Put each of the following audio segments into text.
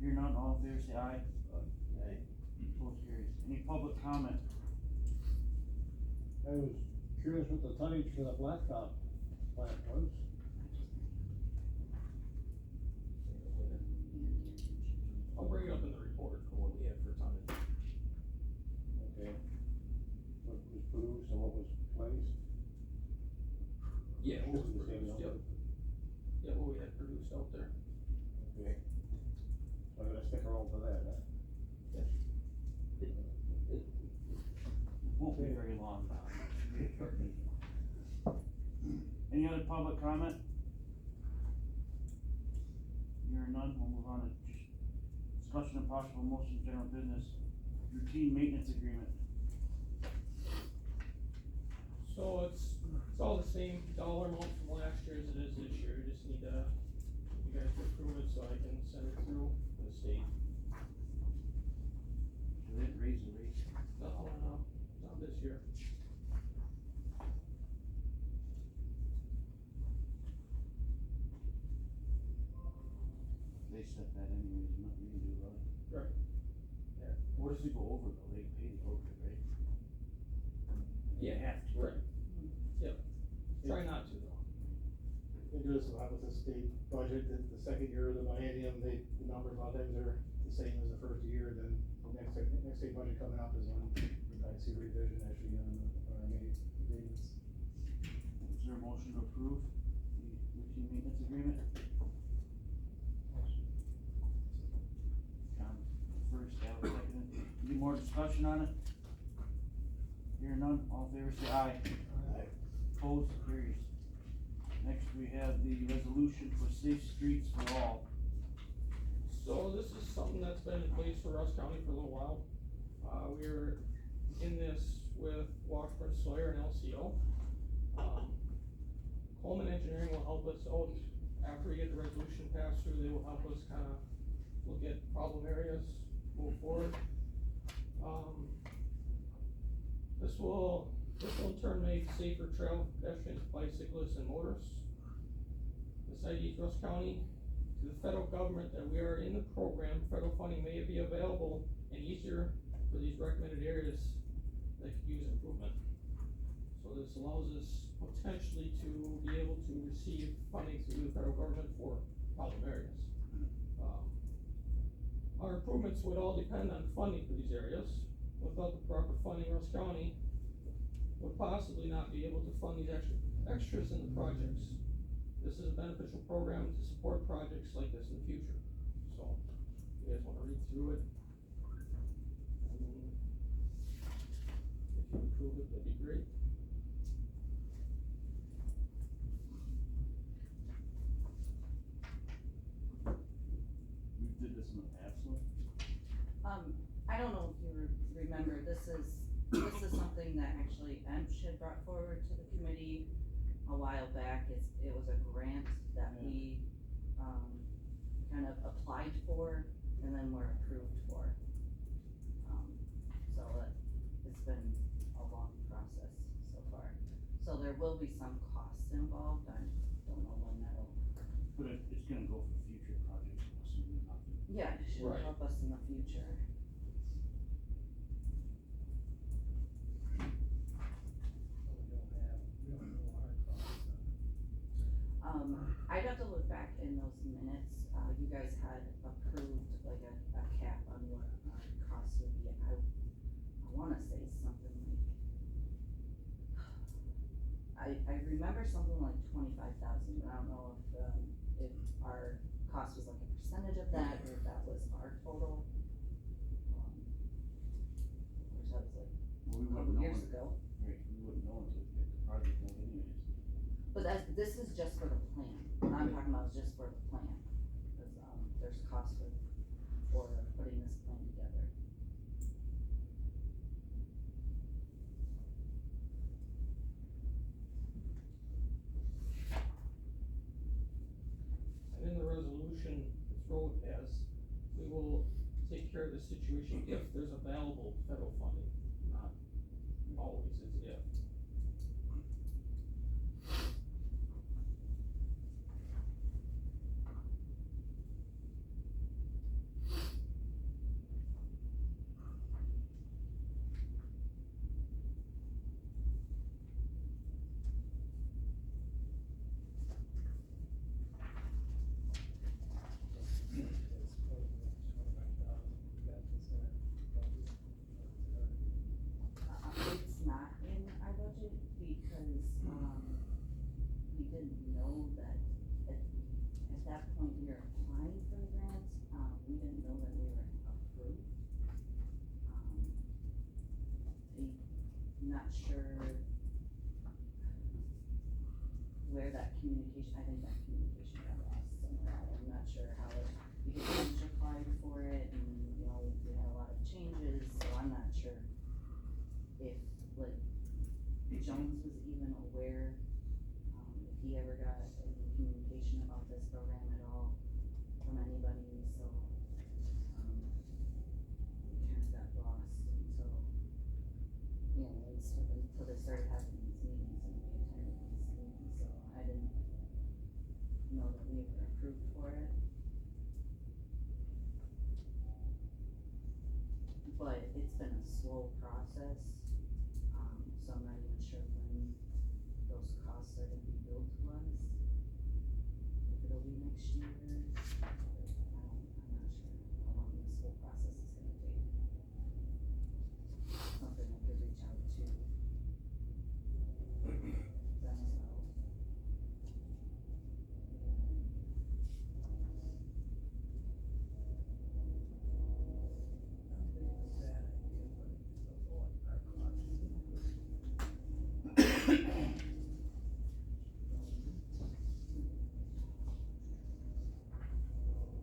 Hearing none, all in favor say aye. Aye. Opposed, carries. Any public comment? I was curious what the tonnage for the blacktop plant was. I'll bring it up in the report for what we had for tonnage. Okay. What was produced and what was placed? Yeah, what was Should be the same produced, yep. number. Yeah, what we had produced out there. Okay. So I'm gonna stick around for that, huh? Won't be very long, Bob. Any other public comment? Hearing none, we'll move on to discussion and possible motion, general business, routine maintenance agreement. So it's all the same dollar amount from last year as it is this year, you just need you guys to approve it so I can send it through the state. They didn't raise the rate. No, not this year. They set that anyways, nothing we can do about it. Right. Yeah. What if we go over though, they pay the overage, right? Yeah, Have to. right. Yep. Try not to though. We do this a lot with the state budget, the second year of the biennium, the numbers a lot of times are the same as the first year, then next state budget coming up is when we might see revision actually on our agreements. Is there a motion to approve the routine maintenance agreement? John, first, Al second. Any more discussion on it? Hearing none, all in favor say aye. Aye. Opposed, carries. Next, we have the resolution for safe streets for all. So this is something that's been in place for Rusk County for a little while. We're in this with Washburn Sawyer and LCO. Coleman Engineering will help us out after we get the resolution passed through. They will help us kinda look at problem areas, move forward. This will in turn make safer trail for pedestrians, bicyclists, and motorists. This IDs Rusk County to the federal government that we are in the program. Federal funding may be available and easier for these recommended areas that could use improvement. So this allows us potentially to be able to receive funding through the federal government for problem areas. Our improvements would all depend on funding for these areas. Without the proper funding, Rusk County would possibly not be able to fund these extras in the projects. This is a beneficial program to support projects like this in the future. So, if you guys wanna read through it. And if you approve it, that'd be great. We did this in the past, so. I don't know if you remember, this is something that actually EMPS had brought forward to the committee a while back. It was a grant that we, kind of applied for and then were approved for. So it's been a long process so far. So there will be some costs involved, I don't know when that'll. But it's gonna go for future projects, I'm assuming not. Yeah, it should Right. help us in the future. I'd have to look back in those minutes, you guys had approved like a cap on what our costs would be. I wanna say something like, I remember something like 25,000, but I don't know if our cost was like a percentage of that, or if that was our total. Which that was like Well, we a wouldn't couple know years it- ago. Right, we wouldn't know until we get the project going anyways. But this is just for the plan, what I'm talking about is just for the plan, cause, there's cost for putting this plan together. And in the resolution, it's wrote as, we will take care of the situation if there's available federal funding, not always, it's if. not sure where that communication, I think that communication got lost somewhere, I'm not sure how it, because Jones applied for it, and, you know, we had a lot of changes, so I'm not sure if, like, Jones was even aware, if he ever got any communication about this program at all from anybody, so, it kinda got lost until, you know, until they started having these meetings and we attended these meetings, so I didn't know that we were approved for it. But it's been a slow process, so I'm not even sure when those costs are gonna be billed to us. If it'll be next year, I'm not sure how long this whole process is gonna take. Something I could reach out to them about.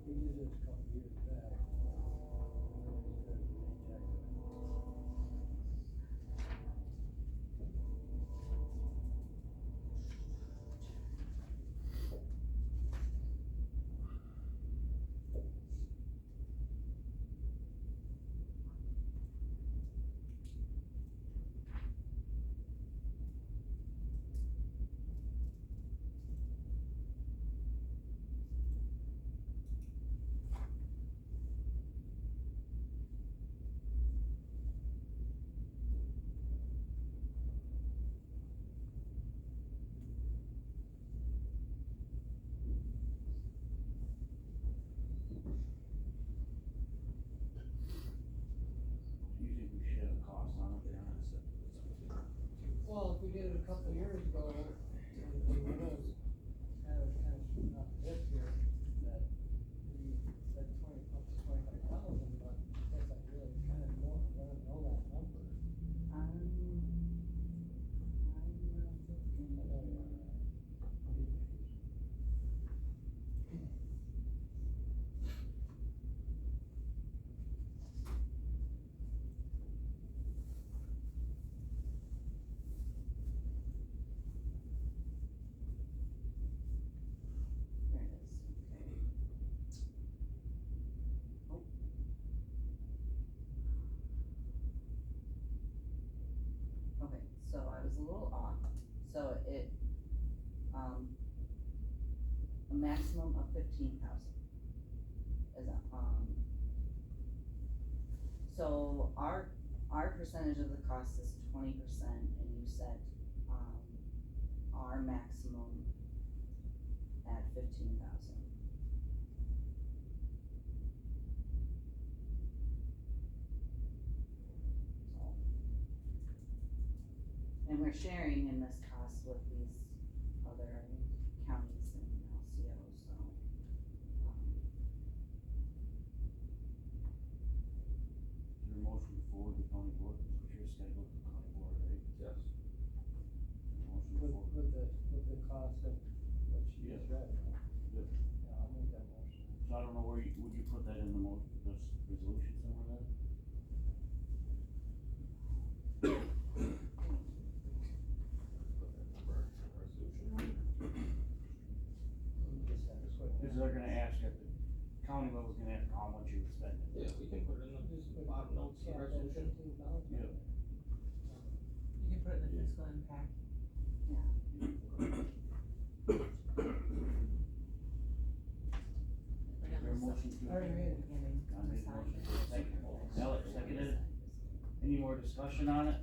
We did this a couple years back. Usually we share the cost on it, yeah. Well, if we did it a couple of years ago, and we was kind of not this year, that we said up to 25,000, but I guess I really kind of don't know that number. I'm not looking. I know you are, There it is, okay. Oh. Okay, so I was a little off, so it, a maximum of 15,000 is, so our percentage of the cost is 20%, and you set, our maximum at 15,000. So. And we're sharing in this cost with these other counties and LCOs, so. Your motion forward to county board, that's what you're scheduled for county board, right? Yes. Motion with forward. the cost of what she just read. Good. Yeah, I'll make that motion. So I don't know where would you put that in the this resolution somewhere then? Put that number in the resolution. Just have this quick. Cause they're gonna ask at the county level's gonna ask how much you expended. Yeah, we can put it in the bottom notes of the resolution. 15,000. Yeah. You can put it in the fiscal impact. Is there a motion to? Already made it. Beginning. I made a motion. Second. Alex seconded it. Any more discussion on it?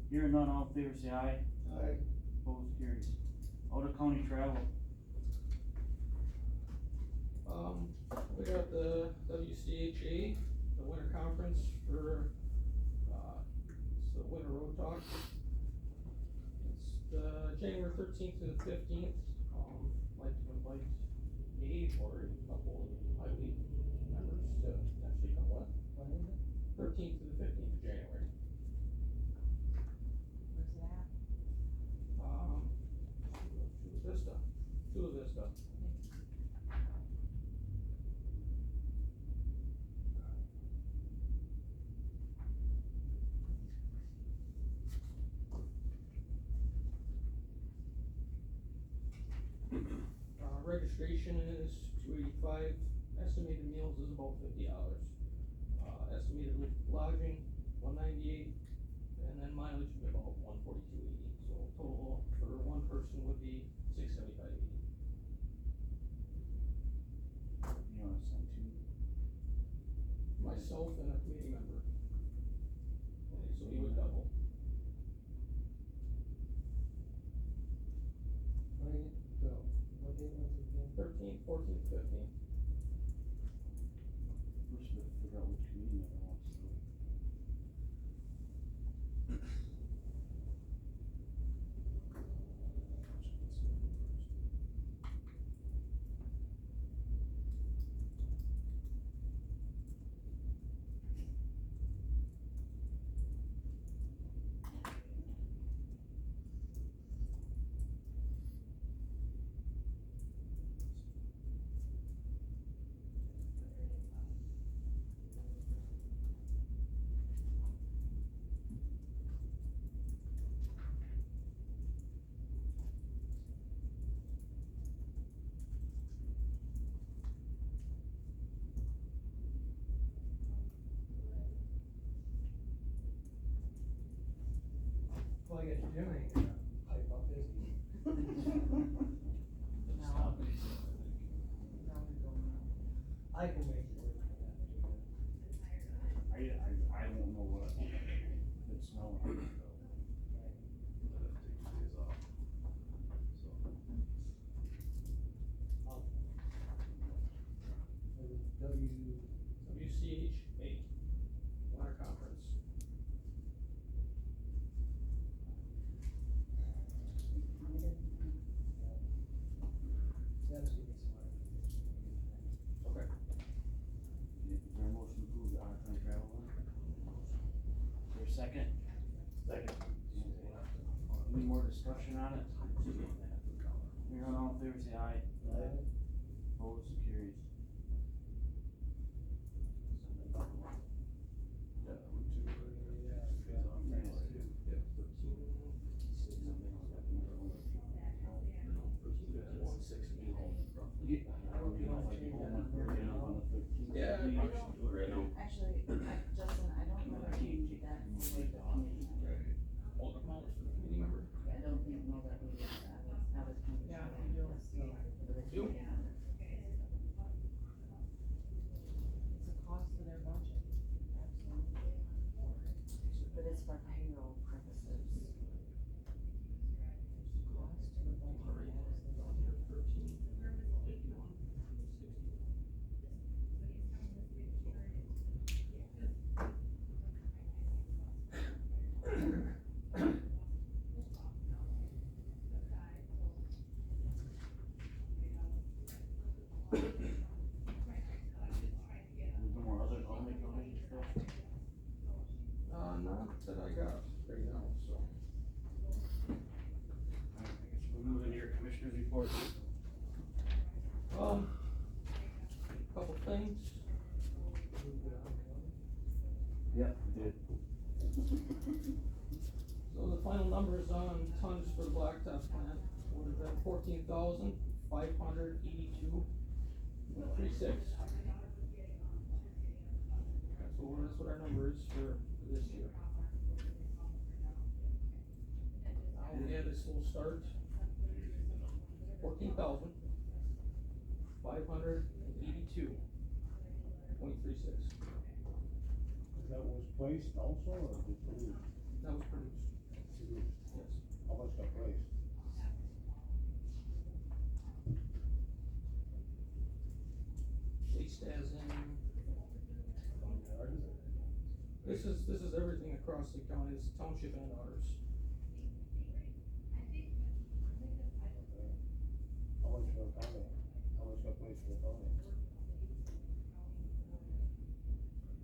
Hearing none, all in favor say aye. Aye. Opposed, carries. Out of county travel. We got the WCHA, the winter conference for, it's the winter road talk. It's the January 13th to the 15th, like to invite me or a couple of highway members to actually come with. When is it? 13th to the 15th of January. registration is $285, estimated meals is about $50. Estimated lodging, $198, and then mileage would be about $142.80, so total for one person would be $675.80. You wanna send two? Myself and a committee member. And so you would double. What date was it again? 13th, 14th, 15th. We're supposed to figure out which committee member wants to do it. Well, I guess Jim ain't gonna pipe up, is he? No. Stop it. No, we don't. I can make it work for that, too. I don't know what it's smelling like. WCHA, Water Conference. That's gonna be smart. Okay. Is there a motion to approve the out-of-town travel one? Is there a second? Second. Any more discussion on it? Hearing none, all in favor say aye. Opposed, carries. Yeah, I probably should do it right now. Actually, Justin, I don't know if you do that for the committee member. Hold up, Molly, for the committee member. I don't think, no, that we did that, I was kind of. Yeah, sure we do. that's the- for the Do. committee member. It's a cost to their budget, absolutely. But it's for payroll purposes. Cost to the budget, absolutely. 13, 51, 60. No more other county stuff? Not that I got right now, so. Alright, I guess we'll move into your commissioner's report. Couple things. Yep, we did. So the final numbers on tons for the blacktop plant would have been 14,582.36. That's what our number is for this year. We had this little start, 14,582.36. That was placed also, or just produced? That was produced, Produced. yes. How much got placed? Placed as in, Yards? this is everything across the county, it's township and ours. How much for the county? How much got placed for the county?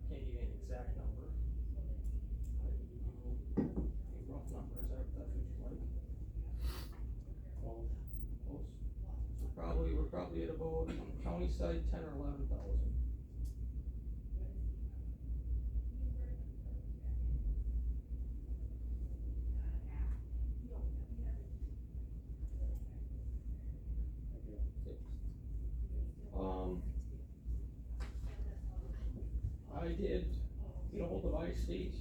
Can't give you an exact number. I can give you a rough number, is that, that's what you like? Close. Close. So we're probably at about, on the county side, 10 or 11,000. Thank you. I did get a hold of I-State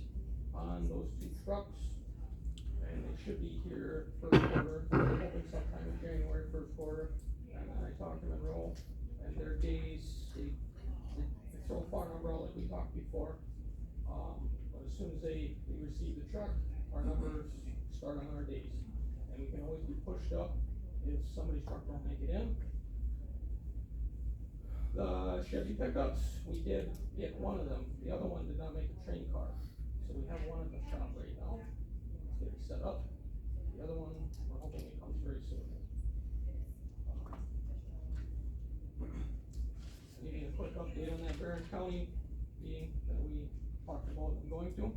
on those 2 trucks, and they should be here first quarter. We're hoping sometime in January, first quarter. And then I talked to Monroe, and their days, they throw a far number out like we talked before. But as soon as they receive the truck, our numbers start on our days. And we can always be pushed up if somebody's truck don't make it in. The Chevy pickups, we did get one of them. The other one did not make a train car. So we have one at the shop right now. It's getting set up. The other one, we're hoping it comes very soon. Give you a quick update on that Barron County meeting that we talked about and going to.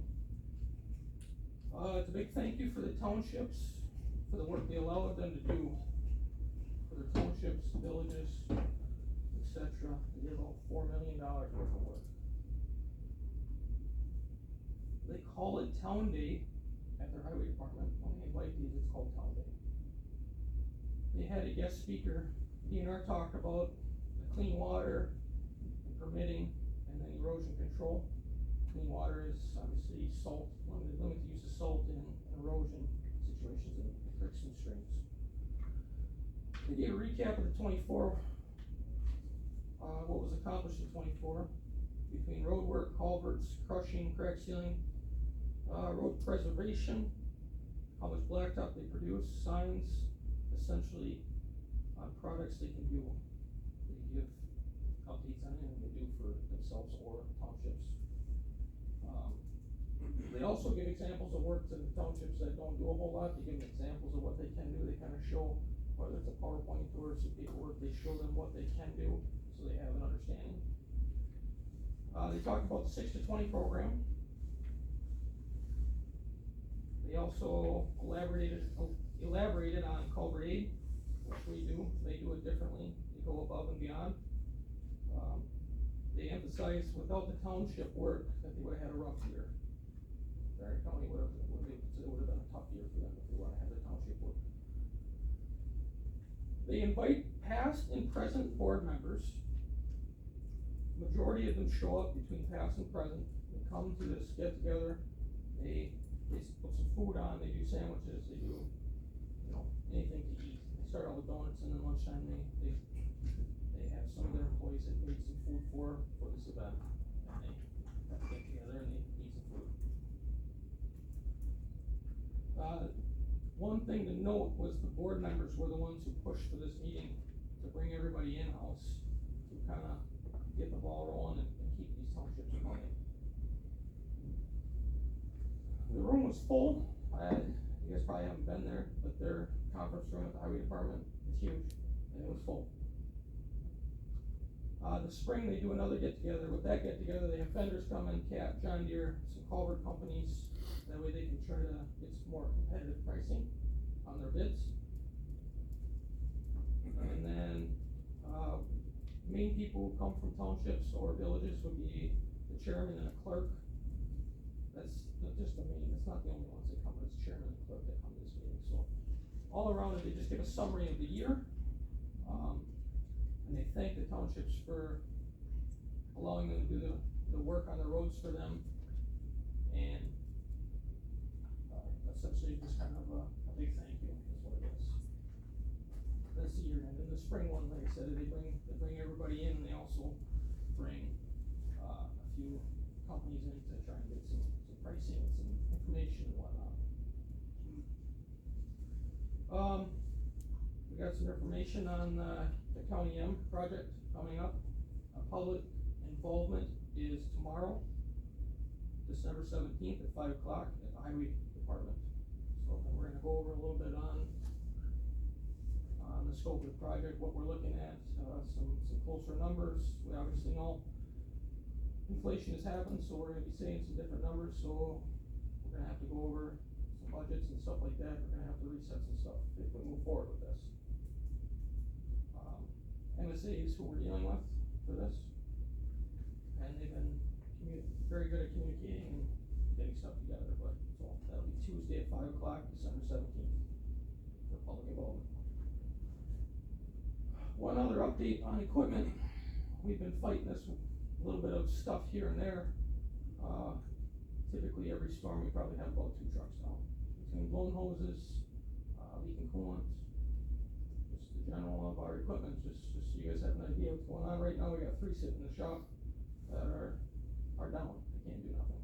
It's a big thank you for the townships, for the work they allowed them to do, for their townships, villages, etc. They did about $4 million worth of work. They call it Town Day at their highway department. When they invite these, it's called Town Day. They had a guest speaker. DNR talked about the clean water, permitting, and then erosion control. Clean water is obviously salt, limited use of salt in erosion situations in creeks and streams. They gave a recap of the 24, what was accomplished in 24, between road work, culverts, crushing, crack sealing, road preservation, how much blacktop they produce, signs, essentially products they can do. They give updates on anything they do for themselves or townships. They also give examples of work to the townships that don't do a whole lot. They give them examples of what they can do. They kind of show, whether it's a PowerPoint or some paperwork, they show them what they can do so they have an understanding. They talked about the 6 to 20 program. They also elaborated on culvert aid, which we do. They do it differently. They go above and beyond. They emphasize without the township work that they would have had a rough year. Barron County would have been a tough year for them if they would have had the township work. They invite past and present board members. Majority of them show up between past and present. They come to this get together. They put some food on. They do sandwiches. They do, anything to eat. They start out with donuts, and then lunchtime they have some of their employees that made some food for this event, and they have to get together and they eat some food. One thing to note was the board members were the ones who pushed for this meeting to bring everybody in-house to kind of get the ball rolling and keep these townships running. The room was full. You guys probably haven't been there, but their conference room at the highway department is huge, and it was full. The spring they do another get together. With that get together, they have vendors come in, Cat, John Deere, some culvert companies. That way they can try to get some more competitive pricing on their bids. And then main people who come from townships or villages would be the chairman and a clerk. That's just the main. That's not the only ones that come. It's chairman and clerk that come to this meeting. So all around it, they just give a summary of the year. And they thank the townships for allowing them to do the work on the roads for them, and essentially just kind of a big thank you is what it is. That's the year end. And the spring one, like I said, they bring everybody in, and they also bring a few companies in to try and get some pricing and some information and whatnot. We got some information on the County M project coming up. Public involvement is tomorrow, December 17th at 5 o'clock at the highway department. So we're going to go over a little bit on the scope of the project, what we're looking at, some closer numbers. We obviously know inflation has happened, so we're going to be saying some different numbers. So we're going to have to go over some budgets and stuff like that. We're going to have to reset some stuff if we move forward with this. MSA is who we're dealing with for this, and they've been very good at communicating and getting stuff together. But so that'll be Tuesday at 5 o'clock, December 17th, for public involvement. One other update on equipment. We've been fighting this a little bit of stuff here and there. Typically every storm, we probably have about 2 trucks down, between blown hoses, leaking coolant, just the general of our equipment, just so you guys have an idea what's going on right now. We got 3 sitting in the shop that are down, they can't do nothing.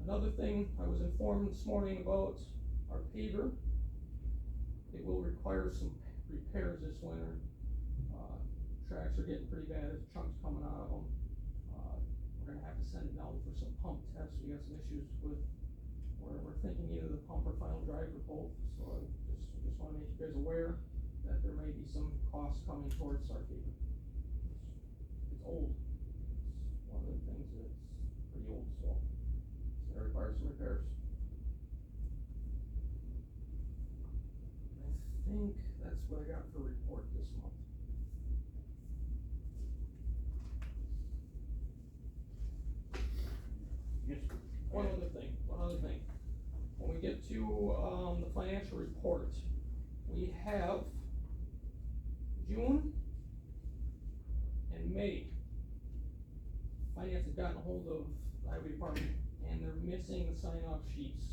Another thing, I was informed this morning about our paver. It will require some repairs this winter. Tracks are getting pretty bad, there's chunks coming out of them. We're gonna have to send it down for some pump tests. We got some issues with, where we're thinking either the pump or final drive or both. So I just wanna make you guys aware that there may be some costs coming towards our paver. It's old. It's one of the things that's pretty old, so it's gonna require some repairs. I think that's what I got for report this month. Yes. One other thing, when we get to, the financial report, we have June and May. Finance has gotten a hold of the highway department, and they're missing the sign-off sheets.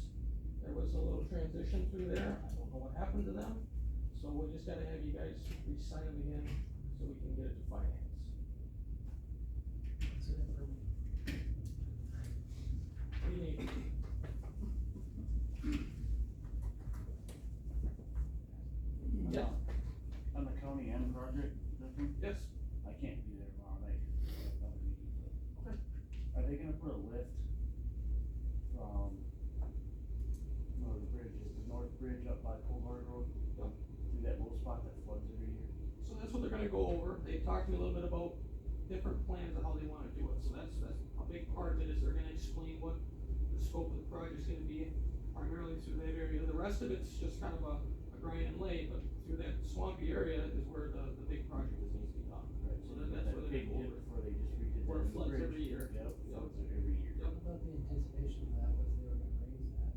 There was a little transition through there, I don't know what happened to them, so we just gotta have you guys re-sign them again, so we can get it to finance. What do you need? Yeah. On the county end project, Justin, Yes, I can't be there tomorrow night. Okay. Are they gonna put a lift from, where the bridge is, the north bridge up by Colbert Road? Yep. Through that little spot that floods every year? so that's what they're gonna go over. They talked to me a little bit about different plans of how they wanna do it, so that's a big part of it, is they're gonna explain what the scope of the project's gonna be, primarily through that area. The rest of it's just kind of a grind and lay, but through that swampy area is where the big project is needs to be done. Right, So that's where they're big gonna go dip over. before they just redid that Where it new floods bridge. every year. Yep, Yep. floods it every year. Yep. What about the anticipation of that, was they were gonna raise that?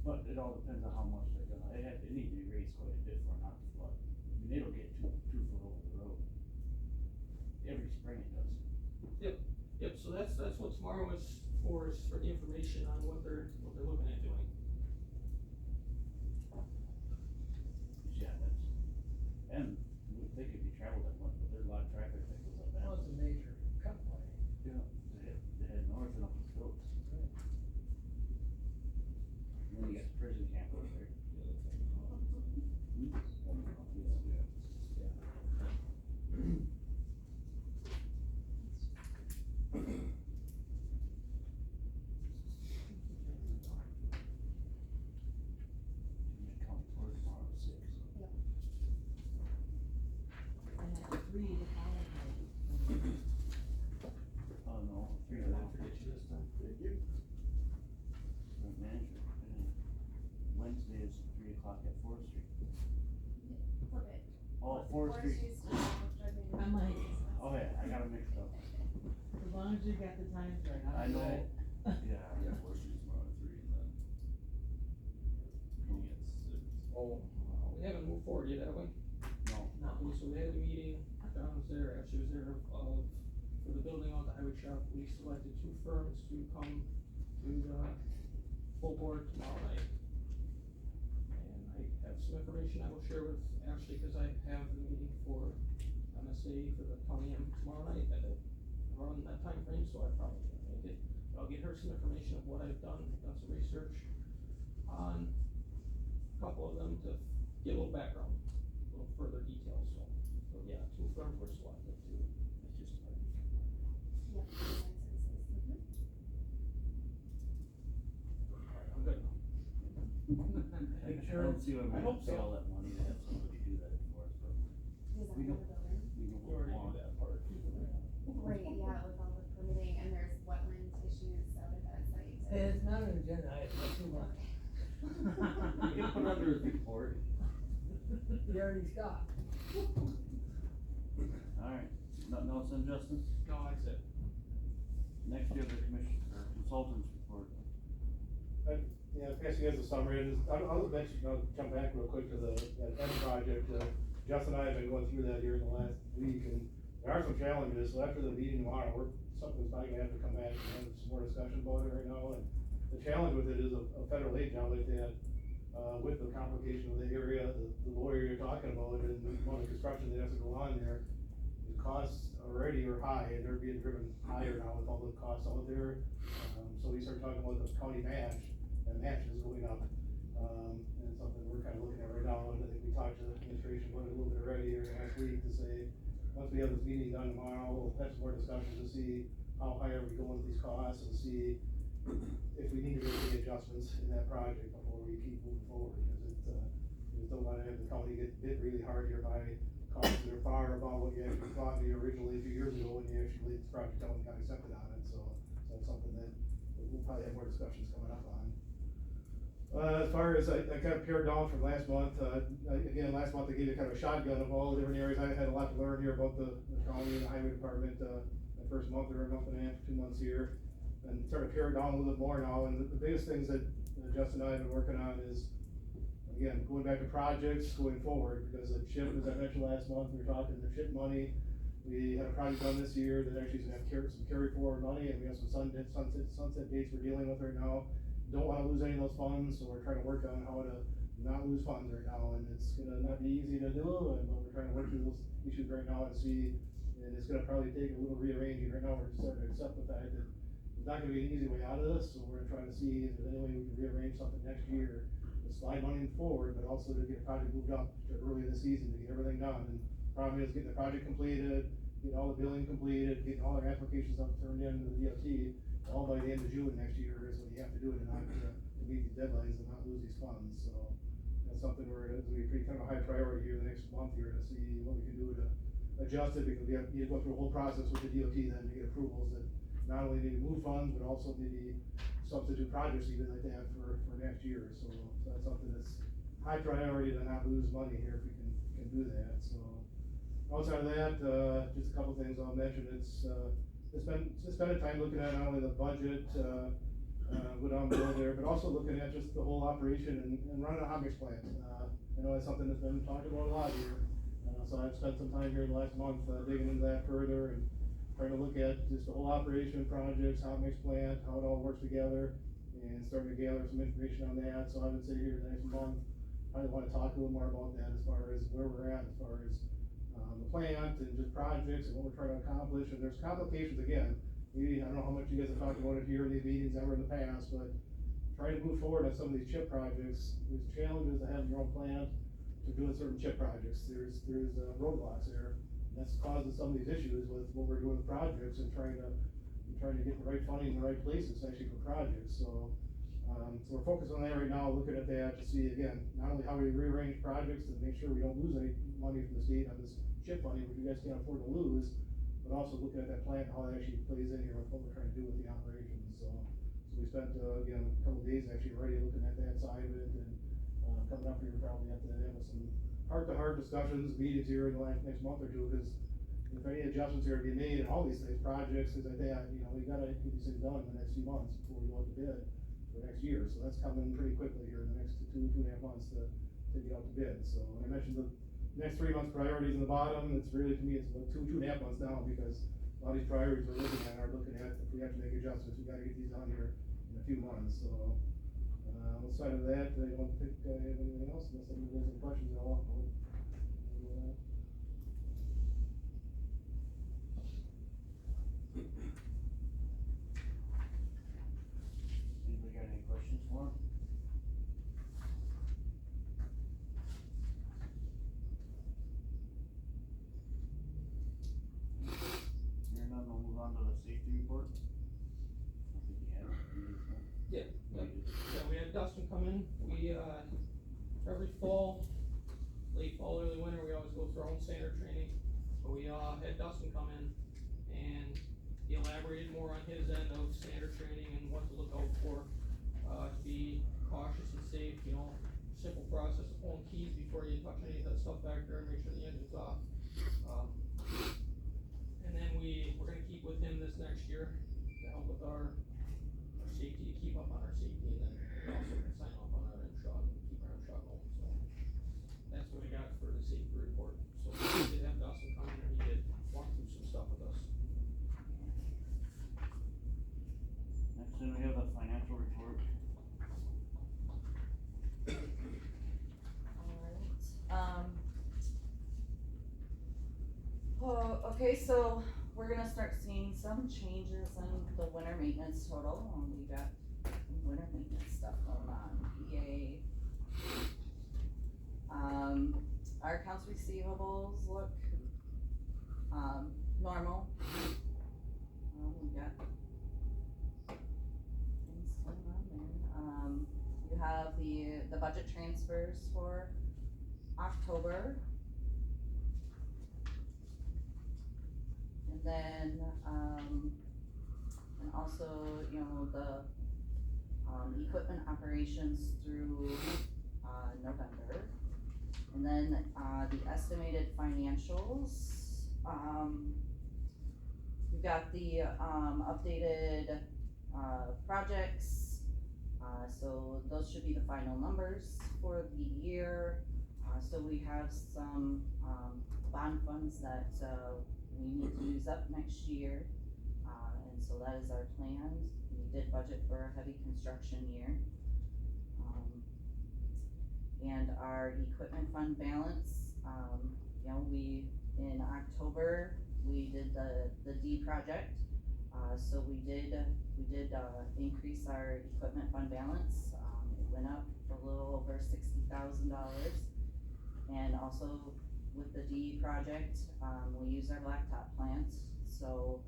But it all depends on how much they're gonna, it needs to be raised quite a bit for it not to flood. I mean, it'll get 2 foot over the road. Every spring it does. Yep, so that's what tomorrow is for the information on what they're looking at doing. Yeah, that's, and they could be traveled that much, but there's a lot of traffic that goes up that. Well, it's a major cutaway. Yeah. They head north and up the slopes. Right. And then you got the prison camp over there. County court tomorrow at 6. And at 3 to follow her. Oh, no, 3 Did I o'clock. forget you this time? Thank you. Rent management, and Wednesday is 3 o'clock at Forest Street. Flip it. Oh, Forest Street. I'm like, Oh, yeah, I got it mixed up. as long as you got the times right, I I'm know. good. Yeah. Forest Street's tomorrow at 3 and then. Meeting at 6. Oh, we haven't moved forward yet, have we? No. Okay, so we had a meeting, John was there, Ashley was there, for the building out the highway shop. We selected 2 firms to come to the full board tomorrow night. And I have some information I will share with Ashley, cause I have the meeting for MSA for the county M tomorrow night at around that time frame, so I probably can't make it. But I'll get her some information of what I've done some research on a couple of them to get a little background, a little further details, so yeah, 2 firms were selected too. It's just hard. Yep. Alright, I'm good now. I don't see why we I don't hope pay so. all that money to have somebody do that for us, but Does that We go don't- the building? we can You already work on knew it. that part. Right, yeah, with all the permitting, and there's wetland issues out at that site. It's not an agenda item, it's too much. You can put it under his report. He already stopped. Alright, nothing else on Justin? No, that's it. Next you have the commission, or consultants report. Yeah, I guess you guys a summary, I'll mention, I'll come back real quick to the, that end project, Justin and I have been going through that here in the last week, and there are some challenges, so after the meeting tomorrow, something's probably gonna have to come back and have some more discussion about it right now, and the challenge with it is a federal aid job like that, with the complication of the area, the lawyer you're talking about, and the amount of construction that has to go on there, the costs already are high, and they're being driven higher now with all the costs out there. So we start talking about the county match, and match is going up, and it's something we're kinda looking at right now, and I think we talked to the administration about it a little bit already here last week to say, once we have this meeting done tomorrow, we'll have some more discussions to see how high are we going with these costs, and see if we need to make any adjustments in that project before we keep moving forward, because we don't wanna have the county get hit really hard here by costs that are far above what you actually thought originally a few years ago, when you actually, this project got accepted on it, so that's something that we'll probably have more discussions coming up on. As far as, I kind of pared down from last month, again, last month I gave you kind of a shotgun of all the different areas. I had a lot to learn here about the county and the highway department, my first month or a month and a half, 2 months here, and started to pare it down a little bit more now, and the biggest things that Justin and I have been working on is, again, going back to projects going forward, because the CHIP, as I mentioned last month, we were talking the CHIP money. We had a project done this year that actually is gonna have some carry forward money, and we have some sunset dates we're dealing with right now. Don't wanna lose any of those funds, so we're trying to work on how to not lose funds right now, and it's gonna not be easy to do, but we're trying to work through those issues right now and see, and it's gonna probably take a little rearranging. Right now, we're starting to accept the fact that there's not gonna be an easy way out of this, so we're gonna try to see if there's any way we can rearrange something next year to slide money forward, but also to get a project moved up to early this season to get everything done. And problem is getting the project completed, getting all the billing completed, getting all our applications up turned in to the DOT, all by the end of June next year is when you have to do it in order to meet these deadlines and not lose these funds, so that's something we're gonna be pretty kind of a high priority here the next month here to see what we can do to adjust it, because we have, you go through a whole process with the DOT then to get approvals that not only need to move funds, but also maybe substitute projects even like that for next year, so that's something that's high priority to not lose money here if we can do that, so. Outside of that, just a couple things I'll mention, it's spending time looking at not only the budget, go down below there, but also looking at just the whole operation and running a hot mix plant. I know that's something that's been talked about a lot here, so I've spent some time here in the last month, digging into that further and trying to look at just the whole operation, projects, hot mix plant, how it all works together, and starting to gather some information on that. So I would say here the next month, I wanna talk a little more about that as far as where we're at, as far as the plant and just projects and what we're trying to accomplish. And there's complications again. I don't know how much you guys have talked about it here in these meetings ever in the past, but trying to move forward on some of these CHIP projects, there's challenges to having your own plant to doing certain CHIP projects. There's roadblocks there. And that's causing some of these issues with what we're doing with projects and trying to get the right funding in the right places actually for projects. So we're focused on that right now, looking at that to see again, not only how we rearrange projects to make sure we don't lose any money from the state on this CHIP money, which you guys can't afford to lose, but also looking at that plant and how that actually plays in here with what we're trying to do with the operations. So we spent, again, a couple of days actually already looking at that side of it, and coming up here, probably have to have some heart-to-heart discussions, meetings here in the next month or two, because if any adjustments are to be made in all these things, projects, things like that, you know, we gotta get these things done in the next few months before we go out to bid for next year. So that's coming pretty quickly here in the next 2.5 months to get out to bid. So when I mentioned the next 3 months priorities in the bottom, it's really, to me, it's about 2.5 months now, because a lot of these priorities we're looking at if we have to make adjustments, we gotta get these on here in a few months. So outside of that, I don't think I have anything else, unless anybody has any questions at all. Anybody got any questions for him? Hearing none, we'll move on to the safety report. I think you have it. Yeah, we had Dustin come in, we, every fall, late fall, early winter, we always go through our own standard training. But we, had Dustin come in, and he elaborated more on his end of standard training and what to look out for, to be cautious and safe, you know, simple process of pulling keys before you touch any of that stuff back there and make sure the engine's off. And then we're gonna keep with him this next year to help with our safety, to keep up on our safety, and then we also can sign off on our M-Shot and keep our M-Shot going, so. That's what we got for the safety report. Okay, so we're gonna start seeing some changes in the winter maintenance total, we got some winter maintenance stuff going on, yay. Our accounts receivables look, normal. We got things going on there, you have the budget transfers for October. And then, and also, you know, the, equipment operations through, November. And then, the estimated financials, we've got the, updated, projects. So those should be the final numbers for the year. So we have some, bond funds that, we need to use up next year, and so that is our plan. We did budget for a heavy construction year. And our equipment fund balance, you know, in October, we did the D project. So we did increase our equipment fund balance, it went up a little over $60,000. And also with the D project, we use our blacktop plant, so,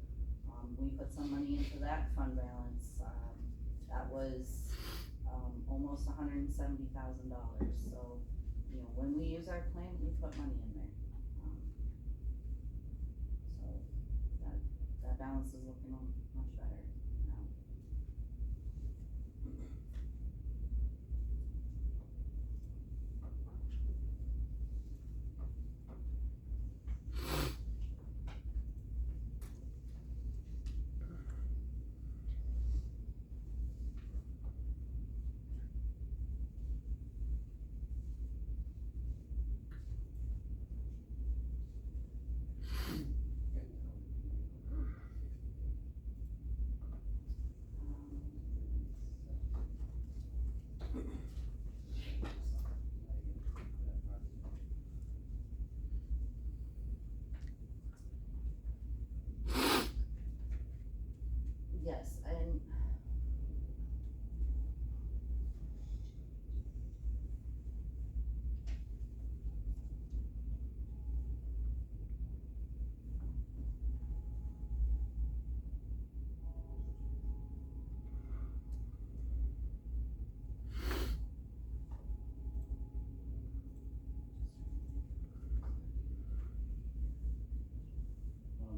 we put some money into that fund balance, that was, almost $170,000, so, you know, when we use our plant, we put money in there. So, that balance is looking much better now. Yes, and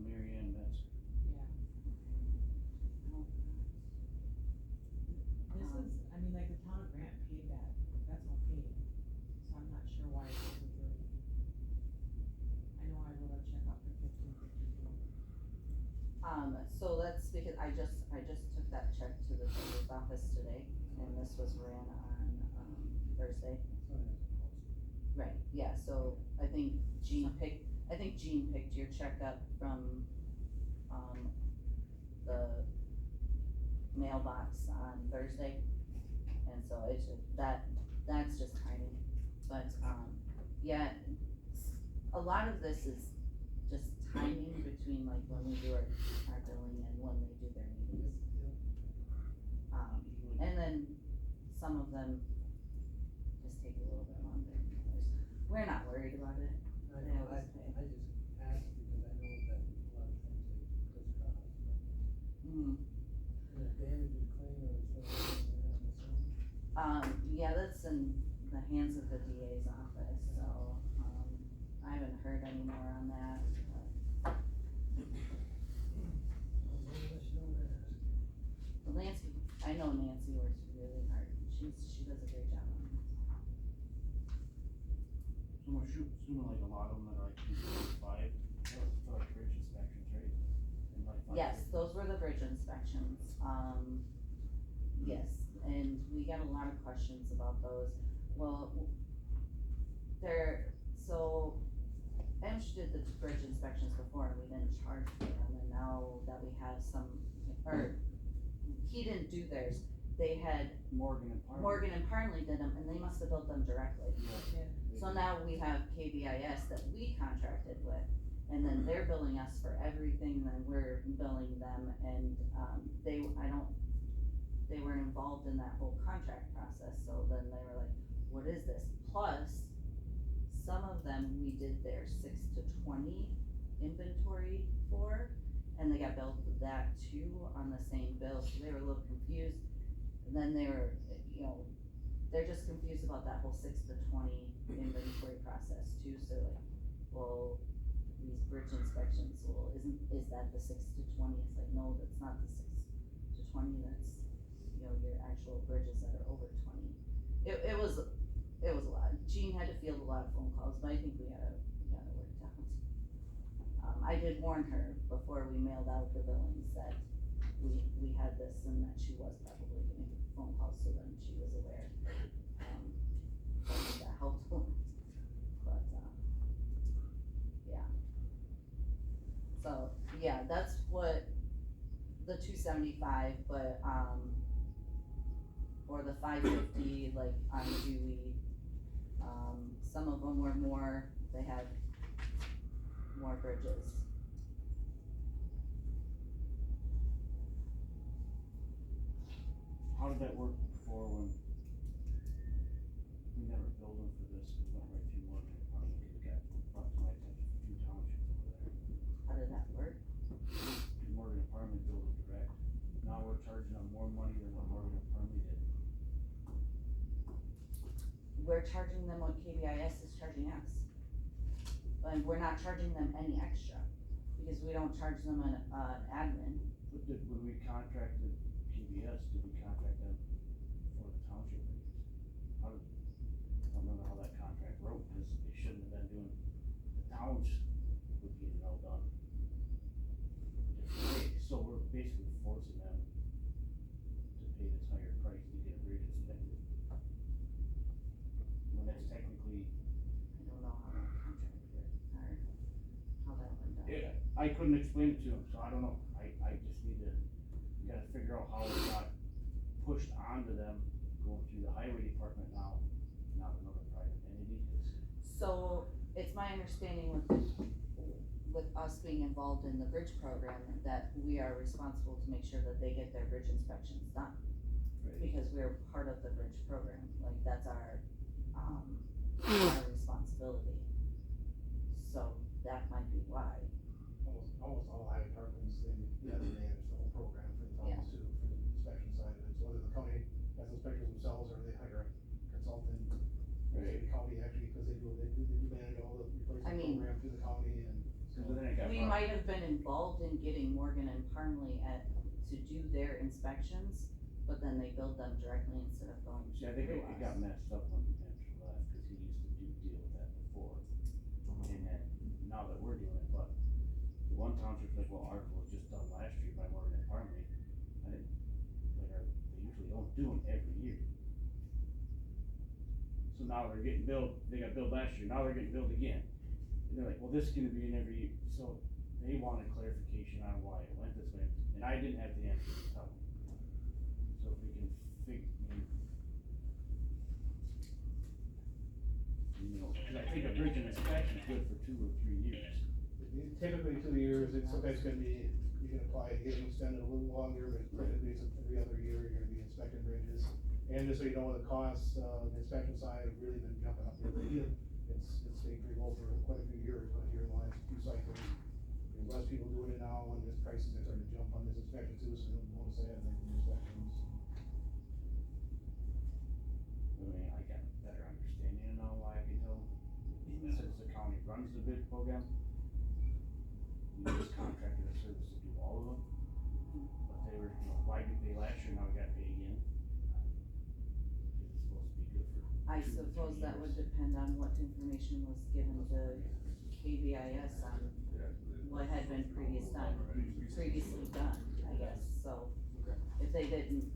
Mary Ann, that's, This is, I mean, like the town of Grant paid that, that's okay, so I'm not sure why it wasn't really. I know I wrote a check out for $15.52. so that's because I just took that check to the treasurer's office today, and this was ran on, Thursday. Right, yeah, so I think Jean picked your check up from, the mailbox on Thursday. And so it's just, that's just timing, but, yeah, a lot of this is just timing between like when we do our billing and when they do their meetings. And then some of them just take a little bit longer. We're not worried about it. I They know, always I pay. just asked because I know that a lot of times they just cost, but. Mm. And if damage is clean or something, I'm assuming. Yeah, that's in the hands of the DA's office, so, I haven't heard any more on that, but. Well, Nancy, I know Nancy works really hard, she does a great job on it. so we're assuming like a lot of them that are like 245, that was for like bridge inspections, right? And like Yes, those were the bridge inspections, yes, and we got a lot of questions about those. Well, so Emsh did the bridge inspections before and we didn't charge for them, and now that we have some, or he didn't do theirs, they had, Morgan and Parley. Morgan and Parley did them, and they must have built them directly. Yeah. So now we have KBIS that we contracted with, And then they're billing us for everything, then we're billing them, and, they weren't involved in that whole contract process, so then they were like, what is this? Plus, some of them, we did their 6 to 20 inventory for, and they got billed with that too on the same bill, so they were a little confused. And then they were, they're just confused about that whole 6 to 20 inventory process too, so like, well, these bridge inspections, well, is that the 6 to 20? It's like, no, that's not the 6 to 20, that's, your actual bridges that are over 20. It was a lot. Jean had to field a lot of phone calls, but I think we got it worked out. I did warn her before we mailed out the billings that we had this and that she was probably getting phone calls, so then she was aware. I think that helped a lot, but, yeah. So, yeah, that's what the 275, but, or the 550, like on Dewey, some of them were more, they had more bridges. How did that work before when we never billed them for this, we went right through Morgan Department, it got brought to my attention, 2 townships over there. How did that work? The Morgan Department billed them direct, now we're charging them more money than what Morgan Department did. We're charging them what KBIS is charging us. And we're not charging them any extra, because we don't charge them an, admin. But when we contracted PBS, did we contract them for the township rates? I don't remember how that contract wrote, cause they shouldn't have been doing, the towns would get it all done. Different ways. So we're basically forcing them to pay this higher price to get a bridge inspected. When that's technically, I don't know how that contract worked, or how that went down. yeah, I couldn't explain it to him, so I don't know, I just need to, we gotta figure out how it got pushed onto them, going through the highway department now, not another private entity, 'cause So, it's my understanding with us being involved in the bridge program, that we are responsible to make sure that they get their bridge inspections done. Because we're part of the bridge program, like, that's our responsibility. So, that might be why. Almost all highway departments, they manage the whole program for the towns too, for the inspection side of it, so whether the county has inspectors themselves or they hire a consultant. Right. The county actually, cause they do manage all the I replacement mean- program through the county and. So then it got We brought- might have been involved in getting Morgan and Parnley to do their inspections, but then they billed them directly instead of going See, I through think us. it got messed up when Mitch left, cause he used to deal with that before. And then, now that we're doing it, but the one township's like, well, ours was just done last year by Morgan and Parley. I didn't, they usually don't do them every year. So now they're getting billed, they got billed last year, now they're getting billed again. And they're like, well, this is gonna be in every year, so they wanted clarification on why it went this way, and I didn't have the answer to tell them. So if we can cause I think a bridge inspection is good for 2 or 3 years. Typically 2 years, it's sometimes gonna be, you can apply to get them extended a little longer, but typically it's every other year, you're gonna be inspecting bridges. And just so you know, the costs, the inspection side have really been jumping up lately. It's stayed pretty low for quite a few years, but here in the last few cycles, there's less people doing it now, and this prices are starting to jump on this inspection too, so you don't want to say I think the inspections. I mean, I got a better understanding now why I can tell, since the county runs the bid program, we just contracted a service to do all of them. But they were, why did we pay last year, now we gotta pay again? Cause it's supposed to be good for 2 I or 3 suppose that would years. depend on what information was given to KBIS on what had been previously done, I guess, so. Okay. If they didn't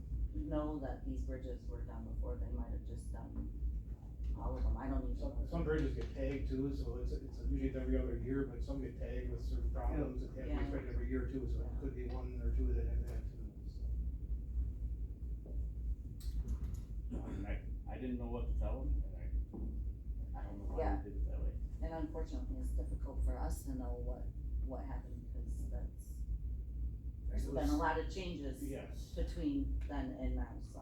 know that these bridges were done before, they might have just done all of them, I don't even know. Some bridges get tagged too, so it's usually it's every other year, but some get tagged with certain problems that have to be Yeah. inspected every year too, so it could be 1 or 2 that have that too, so. And I didn't know what to tell them, and I don't know why Yeah. we did it that way. And unfortunately, it's difficult for us to know what happened, because there's been a lot of changes Yes, between then and now, so.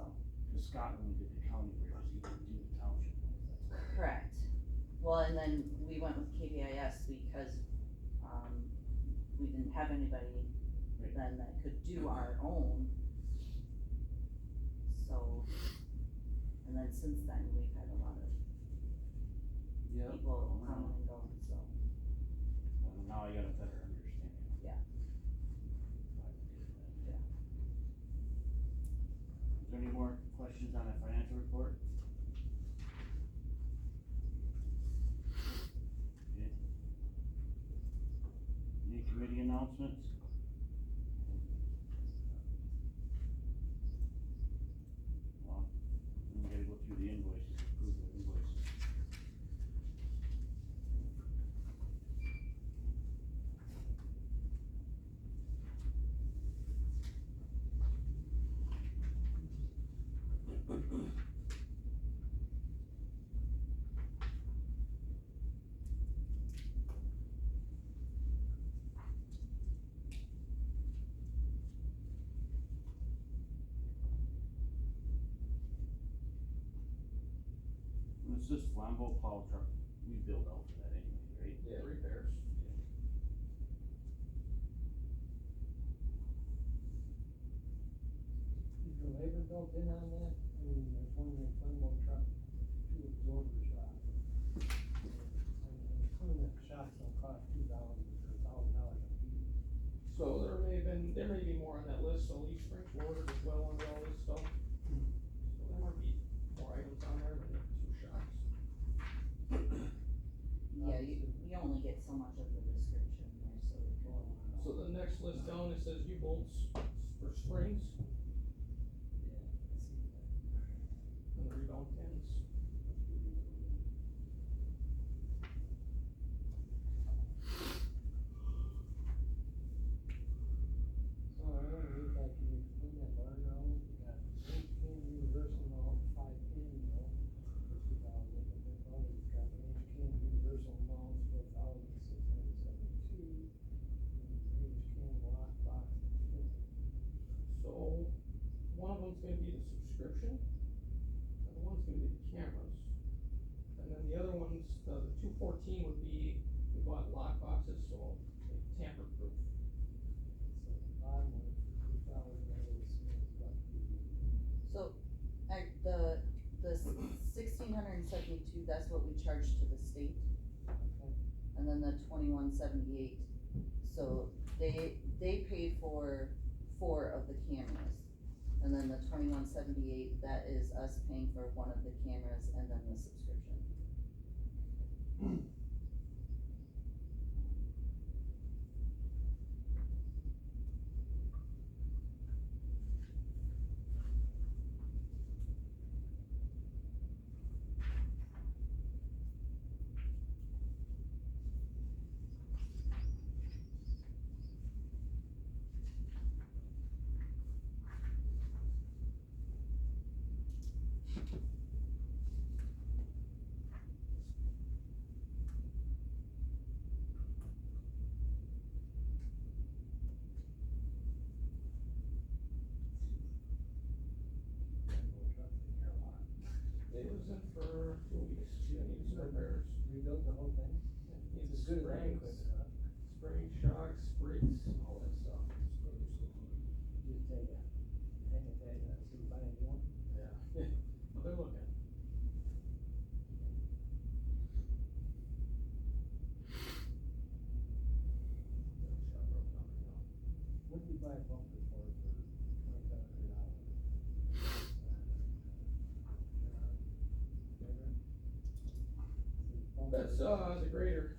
cause Scott, when we did the county bridges, he didn't do the township ones, that's why. Correct. Well, and then we went with KBIS because, we didn't have anybody Right. then that could do our own. So, and then since then, we've had a lot of Yep. people coming and going, so. Well, now I got a better understanding. Yeah. Why we did that. Yeah. Is there any more questions on the financial report? Okay. Any committee announcements? Well, then we gotta go through the invoices, approve the invoices. And it's this Flambeau plow truck, we build out for that anyway, right? Yeah, repairs. Is the labor built in on that? I mean, there's one in front of the truck, two absorber shops. I'm assuming that the shops don't cost $2,000 or $1,000 a piece. So there may be more on that list, so leaf springs were ordered as well under all this stuff. So there might be more items on there than the two shots. Yeah, you only get so much of the description there, so we can. So the next list down, it says U-bolts for springs Yeah, I see that. and the rebound pins. So I wanna read that, can you explain that bar now? We got 8-pin universal mount, 5-pin mill for 2,000, but then probably it's got 8-pin universal mounts for 1,672. And 8-pin lock box for 50. So one of them's gonna be the subscription, and the one's gonna be the cameras. And then the other ones, the 214 would be, we bought lock boxes, so like tamper proof. So the bottom one for 2,000, I would assume is about 3. So, the 1,672, that's what we charge to the state, Okay. and then the 2178, so they pay for 4 of the cameras. And then the 2178, that is us paying for one of the cameras and then the subscription. It was in for 2 weeks, yeah, needs some repairs. Rebuilt the whole thing? Needs It's good springs, equipment, huh? spring shocks, brakes, all that stuff. Just take it, hang it there, and see if I can do one. Yeah. But they're looking. Shot broke down right now. What did you buy a bumper for $2,500? That's, the grader,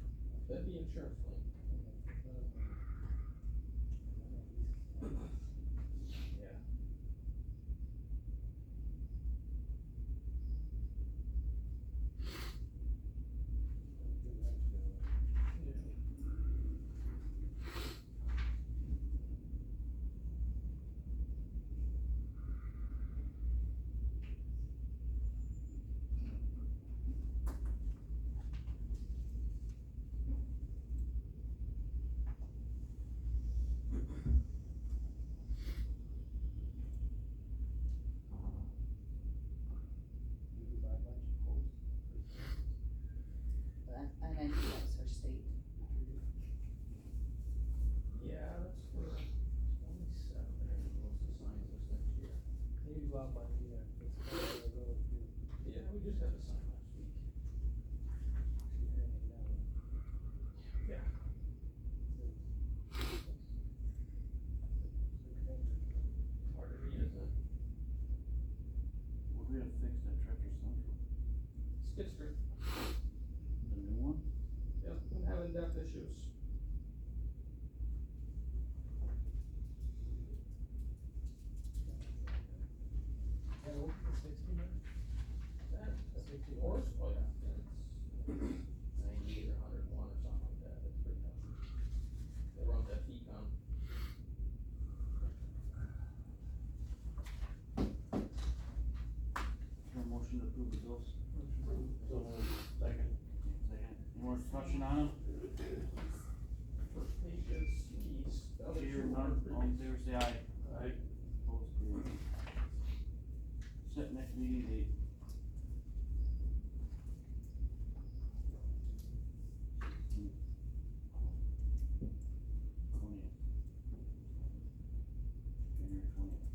that'd be insurance claim. Yeah. issues. Yeah, look at the 60 now. That, yours, oh yeah, it's 98 or 101 or something like that, it's pretty healthy. They run that Econ. Your motion to approve the bills? So, second. Second. Any more discussion on them? First page is these, the other Here, two none, are pretty. all in favor, say aye. Aye. Opposed, carried. Set next meeting date. Twentieth. January 20th.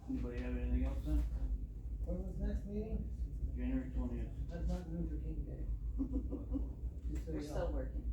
Anybody have anything else then? When was next meeting? January 20th. That's not Luther King Day. Just so We're you know. still working.